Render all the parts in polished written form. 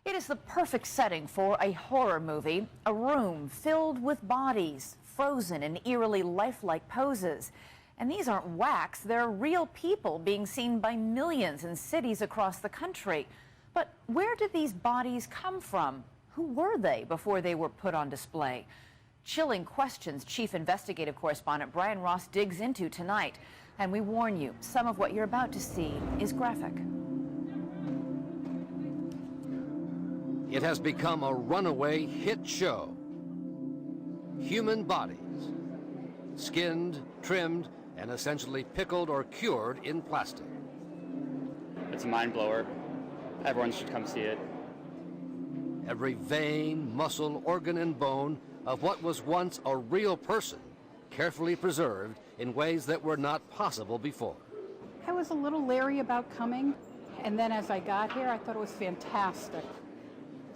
It is the perfect setting for a horror movie, a room filled with bodies, frozen in eerily lifelike poses. And these aren't wax, they're real people being seen by millions in cities across the country. But where did these bodies come from? Who were they before they were put on display? Chilling questions Chief Investigative Correspondent Brian Ross digs into tonight. And we warn you, some of what you're about to see is graphic. It has become a runaway hit show. Human bodies, skinned, trimmed, and essentially pickled or cured in plastic. It's a mind blower. Everyone should come see it. Every vein, muscle, organ, and bone of what was once a real person, carefully preserved in ways that were not possible before. I was a little leery about coming, and then as I got here, I thought it was fantastic.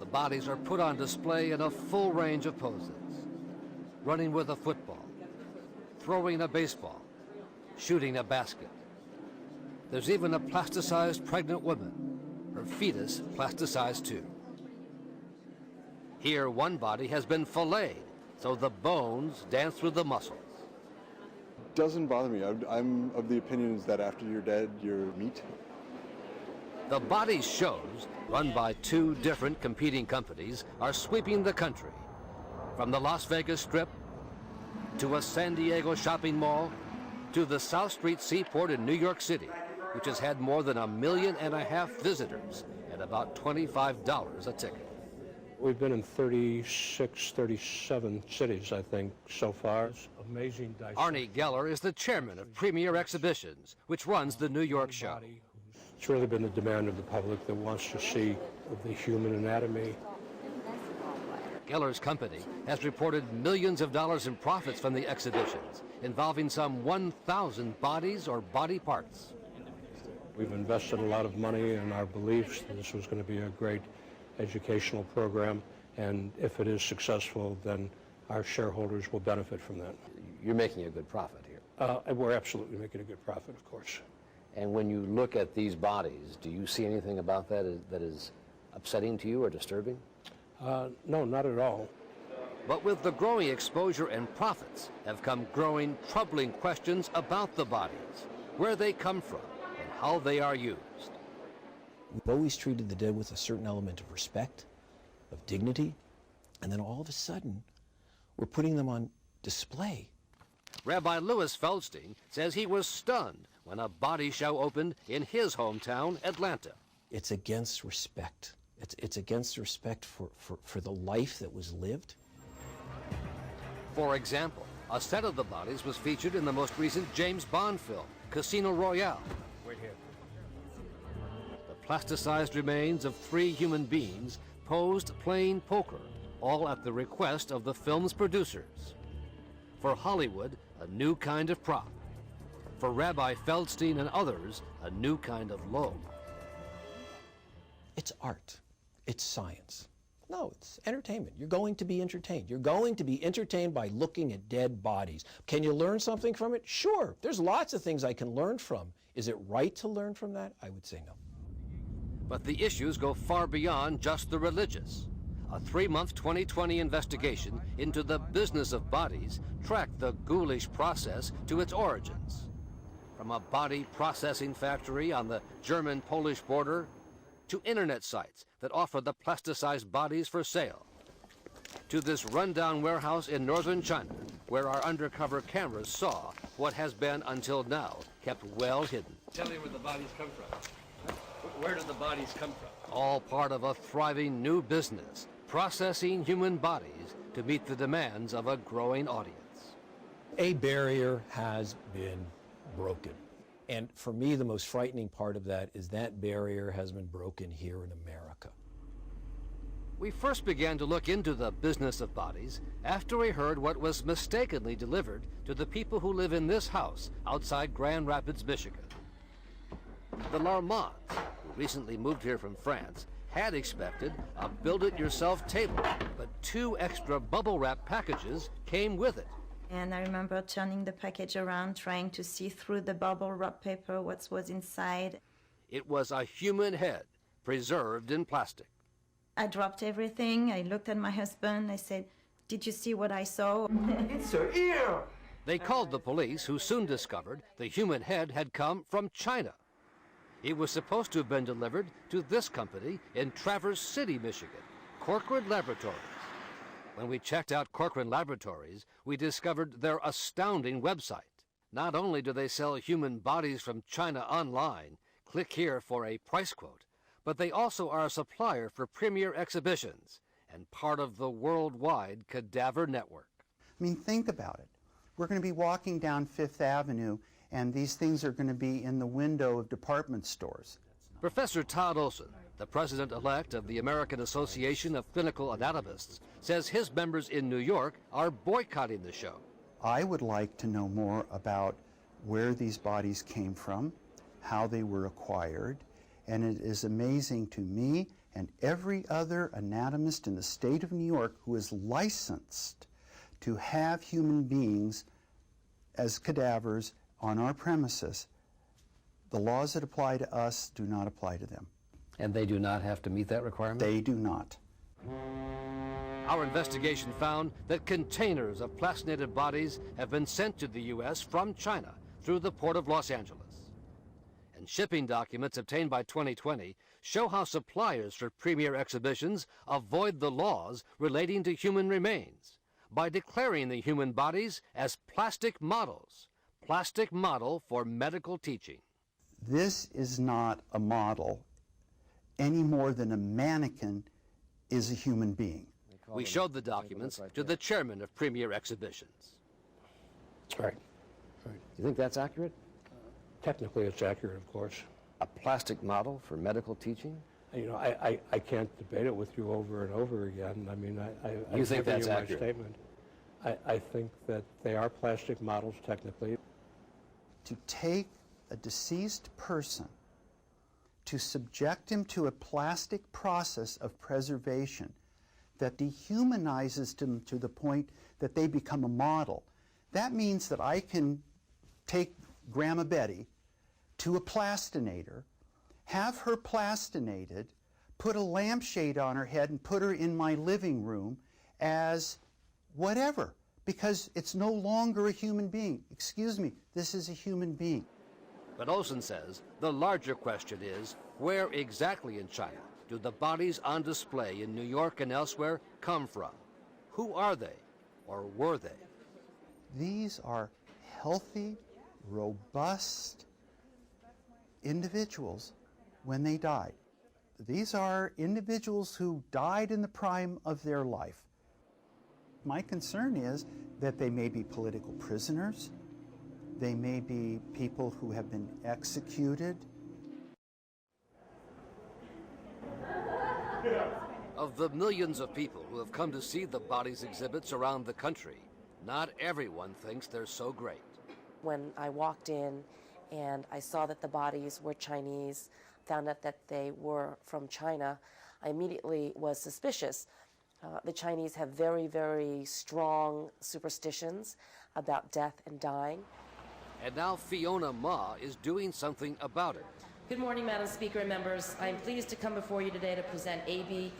The bodies are put on display in a full range of poses. Running with a football, throwing a baseball, shooting a basket. There's even a plasticized pregnant woman, her fetus plasticized too. Here, one body has been filleted, so the bones dance with the muscles. Doesn't bother me. I'm of the opinion that after you're dead, you're meat. The bodies shows, run by two different competing companies, are sweeping the country. From the Las Vegas Strip, to a San Diego shopping mall, to the South Street Seaport in New York City, which has had more than 1.5 million visitors at about $25 a ticket. We've been in 36, 37 cities, I think, so far. It's amazing. Arnie Geller is the chairman of Premier Exhibitions, which runs the New York show. It's really been the demand of the public that wants to see the human anatomy. Geller's company has reported millions of dollars in profits from the exhibitions, involving some 1,000 bodies or body parts. We've invested a lot of money in our beliefs that this was going to be a great educational program, and if it is successful, then our shareholders will benefit from that. You're making a good profit here. We're absolutely making a good profit, of course. And when you look at these bodies, do you see anything about that that is upsetting to you or disturbing? No, not at all. But with the growing exposure and profits have come growing, troubling questions about the bodies, where they come from, and how they are used. We've always treated the dead with a certain element of respect, of dignity, and then all of a sudden, we're putting them on display. Rabbi Louis Feldstein says he was stunned when a body show opened in his hometown, Atlanta. It's against respect. It's against respect for the life that was lived. For example, a set of the bodies was featured in the most recent James Bond film, Casino Royale. Wait here. The plasticized remains of 3 human beings posed playing poker, all at the request of the film's producers. For Hollywood, a new kind of prop. For Rabbi Feldstein and others, a new kind of low. It's art. It's science. No, it's entertainment. You're going to be entertained. You're going to be entertained by looking at dead bodies. Can you learn something from it? Sure. There's lots of things I can learn from. Is it right to learn from that? I would say no. But the issues go far beyond just the religious. A 3-month 2020 investigation into the business of bodies tracked the ghoulish process to its origins. From a body processing factory on the German-Polish border to internet sites that offer the plasticized bodies for sale, to this rundown warehouse in northern China, where our undercover cameras saw what has been, until now, kept well hidden. Tell me where the bodies come from. Where did the bodies come from? All part of a thriving new business, processing human bodies to meet the demands of a growing audience. A barrier has been broken. And for me, the most frightening part of that is that barrier has been broken here in America. We first began to look into the business of bodies after we heard what was mistakenly delivered to the people who live in this house outside Grand Rapids, Michigan. The Larmonts, who recently moved here from France, had expected a build-it-yourself table, but 2 extra bubble wrap packages came with it. And I remember turning the package around, trying to see through the bubble wrap paper what was inside. It was a human head preserved in plastic. I dropped everything. I looked at my husband. I said, "Did you see what I saw?" It's her ear! They called the police, who soon discovered the human head had come from China. It was supposed to have been delivered to this company in Traverse City, Michigan, Corcoran Laboratories. When we checked out Corcoran Laboratories, we discovered their astounding website. Not only do they sell human bodies from China online, click here for a price quote, but they also are a supplier for premier exhibitions and part of the worldwide cadaver network. I mean, think about it. We're going to be walking down Fifth Avenue, and these things are going to be in the window of department stores. Professor Todd Olson, the president-elect of the American Association of Clinical Anatomists, says his members in New York are boycotting the show. I would like to know more about where these bodies came from, how they were acquired, and it is amazing to me and every other anatomist in the state of New York who is licensed to have human beings as cadavers on our premises. The laws that apply to us do not apply to them. And they do not have to meet that requirement? They do not. Our investigation found that containers of plastinated bodies have been sent to the U.S. from China through the Port of Los Angeles. And shipping documents obtained by 2020 show how suppliers for premier exhibitions avoid the laws relating to human remains by declaring the human bodies as plastic models, plastic model for medical teaching. This is not a model any more than a mannequin is a human being. We showed the documents to the chairman of Premier Exhibitions. Right. You think that's accurate? Technically, it's accurate, of course. A plastic model for medical teaching? You know, I can't debate it with you over and over again. I mean, You think that's my accurate? Statement. I think that they are plastic models, technically. To take a deceased person, to subject him to a plastic process of preservation that dehumanizes them to the point that they become a model, that means that I can take Grandma Betty to a plastinator, have her plastinated, put a lampshade on her head and put her in my living room as whatever, because it's no longer a human being. Excuse me, this is a human being. But Olson says the larger question is, where exactly in China do the bodies on display in New York and elsewhere come from? Who are they, or were they? These are healthy, robust individuals when they died. These are individuals who died in the prime of their life. My concern is that they may be political prisoners, they may be people who have been executed. Of the millions of people who have come to see the bodies exhibits around the country, not everyone thinks they're so great. When I walked in and I saw that the bodies were Chinese, found out that they were from China, I immediately was suspicious. The Chinese have very, very strong superstitions about death and dying. And now Fiona Ma is doing something about it. Good morning, Madam Speaker and members. I am pleased to come before you today to present AB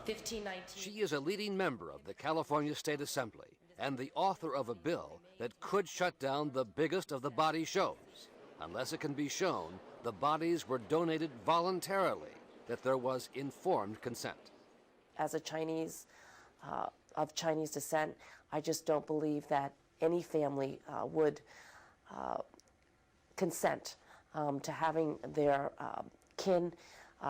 1519. She is a leading member of the California State Assembly and the author of a bill that could shut down the biggest of the body shows, unless it can be shown the bodies were donated voluntarily, that there was informed consent. As a Chinese, of Chinese descent, I just don't believe that any family would consent to having their kin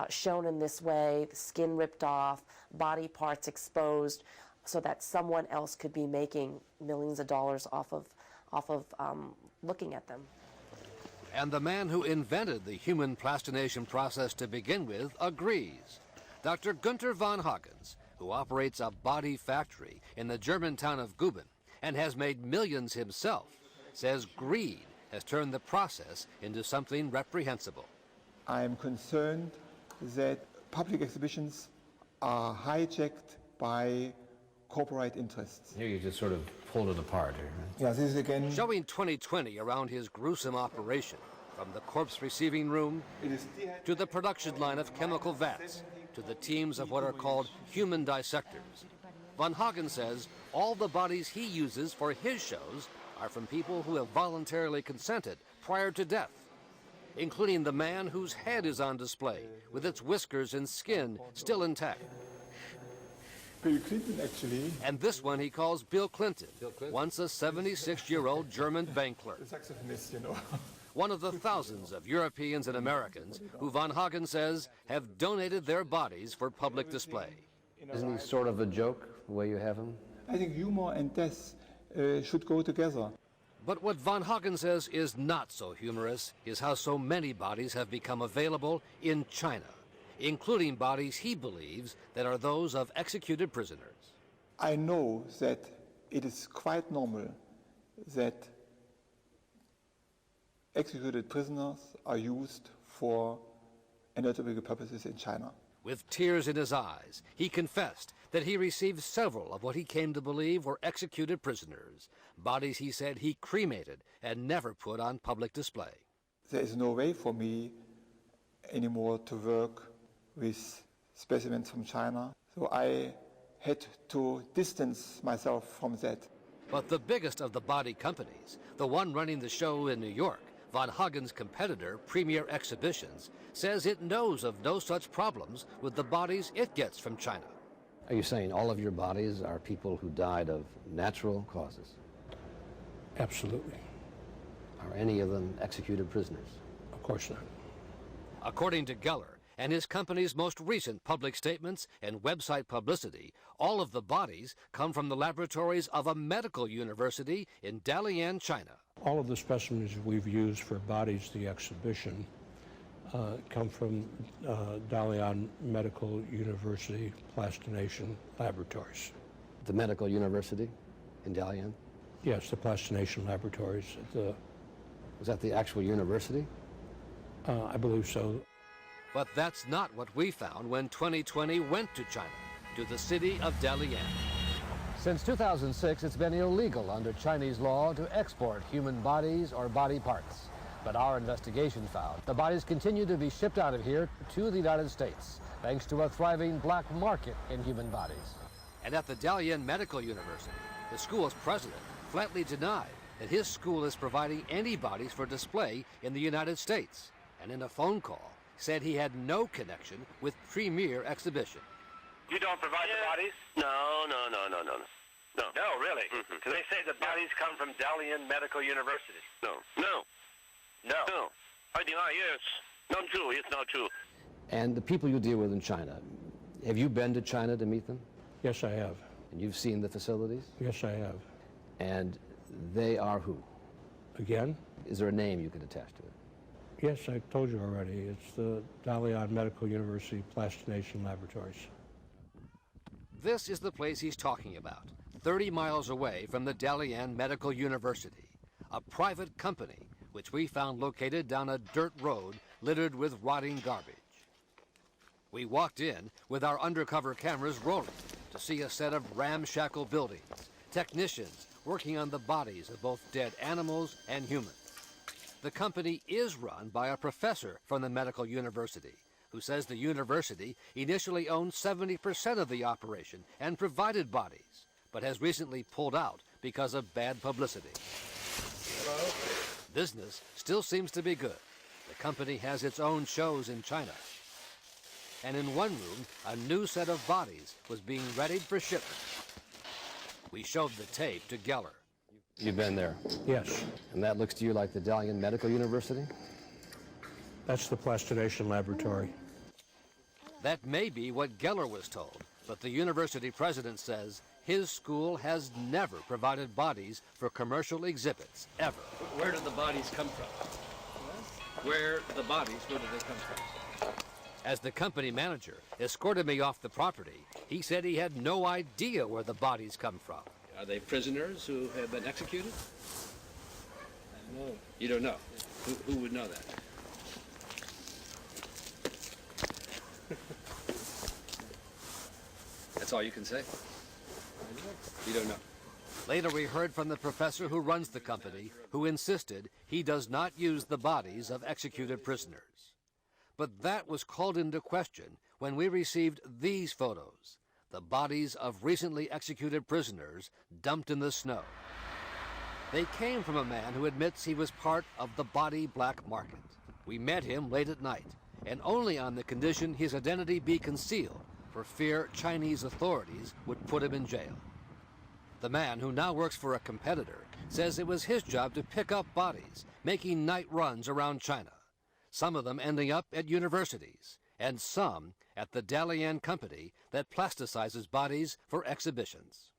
shown in this way, the skin ripped off, body parts exposed, so that someone else could be making millions of dollars off of looking at them. And the man who invented the human plastination process to begin with agrees. Dr. Günther von Hagens, who operates a body factory in the German town of Guben and has made millions himself, says greed has turned the process into something reprehensible. I am concerned that public exhibitions are hijacked by corporate interests. Here you just sort of pulled it apart. Right? Yeah, this is again... Showing 2020 around his gruesome operation, From the corpse receiving room to the production line of chemical vats to the teams of what are called human dissectors, Van Hagen says all the bodies he uses for his shows are from people who have voluntarily consented prior to death, including the man whose head is on display with its whiskers and skin still intact. Bill Clinton, actually. And this one he calls Bill Clinton, once a 76-year-old German bank clerk. Saxophonist, you know. One of the thousands of Europeans and Americans who Van Hagen says have donated their bodies for public display. Isn't he sort of a joke, the way you have him? I think humor and death should go together. But what Van Hagen says is not so humorous is how so many bodies have become available in China, including bodies he believes that are those of executed prisoners. I know that it is quite normal that executed prisoners are used for anatomical purposes in China. With tears in his eyes, he confessed that he received several of what he came to believe were executed prisoners, bodies he said he cremated and never put on public display. There is no way for me anymore to work with specimens from China, so I had to distance myself from that. But the biggest of the body companies, the one running the show in New York, Van Hagen's competitor, Premier Exhibitions, says it knows of no such problems with the bodies it gets from China. Are you saying all of your bodies are people who died of natural causes? Absolutely. Are any of them executed prisoners? Of course not. According to Geller and his company's most recent public statements and website publicity, all of the bodies come from the laboratories of a medical university in Dalian, China. All of the specimens we've used for Bodies the exhibition come from Dalian Medical University Plastination Laboratories. The Medical University in Dalian? Yes, the Plastination Laboratories. Was that the actual university? I believe so. But that's not what we found when 2020 went to China, to the city of Dalian. Since 2006, it's been illegal under Chinese law to export human bodies or body parts. But our investigation found the bodies continue to be shipped out of here to the United States, thanks to a thriving black market in human bodies. And at the Dalian Medical University, the school's president flatly denied that his school is providing any bodies for display in the United States, and in a phone call said he had no connection with Premier Exhibition. You don't provide the bodies? No, really? Because they say the bodies come from Dalian Medical University. No. I deny, yes. Not true, it's not true. And the people you deal with in China, have you been to China to meet them? Yes, I have. And you've seen the facilities? Yes, I have. And they are who? Again? Is there a name you can attach to it? Yes, I told you already. It's the Dalian Medical University Plastination Laboratories. This is the place he's talking about, 30 miles away from the Dalian Medical University, a private company which we found located down a dirt road littered with rotting garbage. We walked in with our undercover cameras rolling to see a set of ramshackle buildings, technicians working on the bodies of both dead animals and humans. The company is run by a professor from the medical university who says the university initially owned 70% of the operation and provided bodies, but has recently pulled out because of bad publicity. Hello? Business still seems to be good. The company has its own shows in China. And in one room, a new set of bodies was being readied for shipment. We showed the tape to Geller. You've been there? Yes. And that looks to you like the Dalian Medical University? That's the Plastination Laboratory. That may be what Geller was told, but the university president says his school has never provided bodies for commercial exhibits, ever. Where did the bodies come from? Where did they come from? As the company manager escorted me off the property, he said he had no idea where the bodies come from. Are they prisoners who have been executed? No. You don't know? Who would know that? That's all you can say? You don't know? Later, we heard from the professor who runs the company, who insisted he does not use the bodies of executed prisoners. But that was called into question when we received these photos, the bodies of recently executed prisoners dumped in the snow. They came from a man who admits he was part of the body black market. We met him late at night, and only on the condition his identity be concealed for fear Chinese authorities would put him in jail. The man, who now works for a competitor, says it was his job to pick up bodies, making night runs around China, some of them ending up at universities, and some at the Dalian company that plasticizes bodies for exhibitions.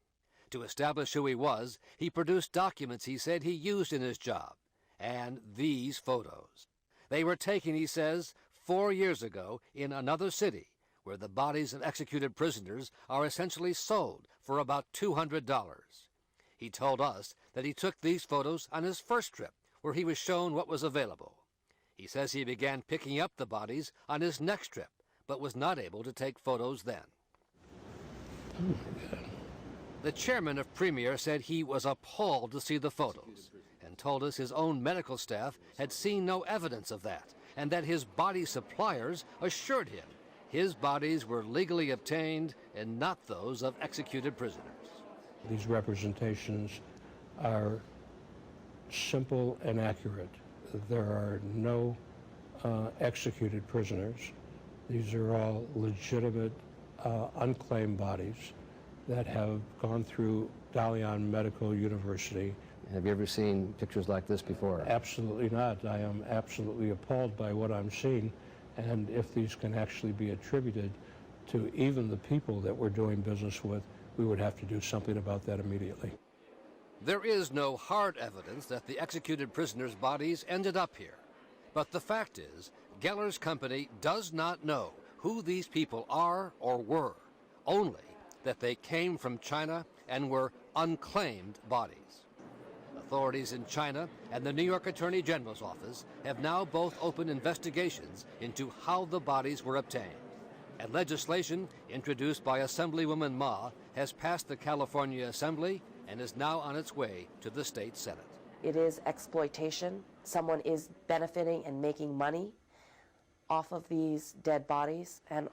To establish who he was, he produced documents he said he used in his job, and these photos. They were taken, he says, 4 years ago in another city, where the bodies of executed prisoners are essentially sold for about $200. He told us that he took these photos on his first trip, where he was shown what was available. He says he began picking up the bodies on his next trip, but was not able to take photos then. Oh my God. The chairman of Premier said he was appalled to see the photos, and told us his own medical staff had seen no evidence of that, and that his body suppliers assured him his bodies were legally obtained and not those of executed prisoners. These representations are simple and accurate. There are no executed prisoners. These are all legitimate, unclaimed bodies that have gone through Dalian Medical University. Have you ever seen pictures like this before? Absolutely not. I am absolutely appalled by what I'm seeing, and if these can actually be attributed to even the people that we're doing business with, we would have to do something about that immediately. There is no hard evidence that the executed prisoners' bodies ended up here. But the fact is, Geller's company does not know who these people are or were, only that they came from China and were unclaimed bodies. Authorities in China and the New York Attorney General's office have now both opened investigations into how the bodies were obtained. And legislation introduced by Assemblywoman Ma has passed the California Assembly and is now on its way to the state Senate. It is exploitation. Someone is benefiting and making money off of these dead bodies, and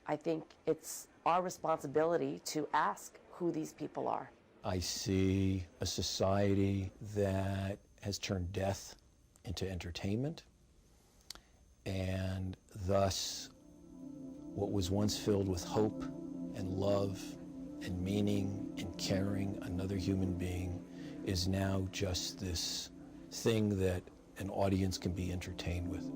I think it's our responsibility to ask who these people are. I see a society that has turned death into entertainment, and thus what was once filled with hope and love and meaning and caring another human being is now just this thing that an audience can be entertained with.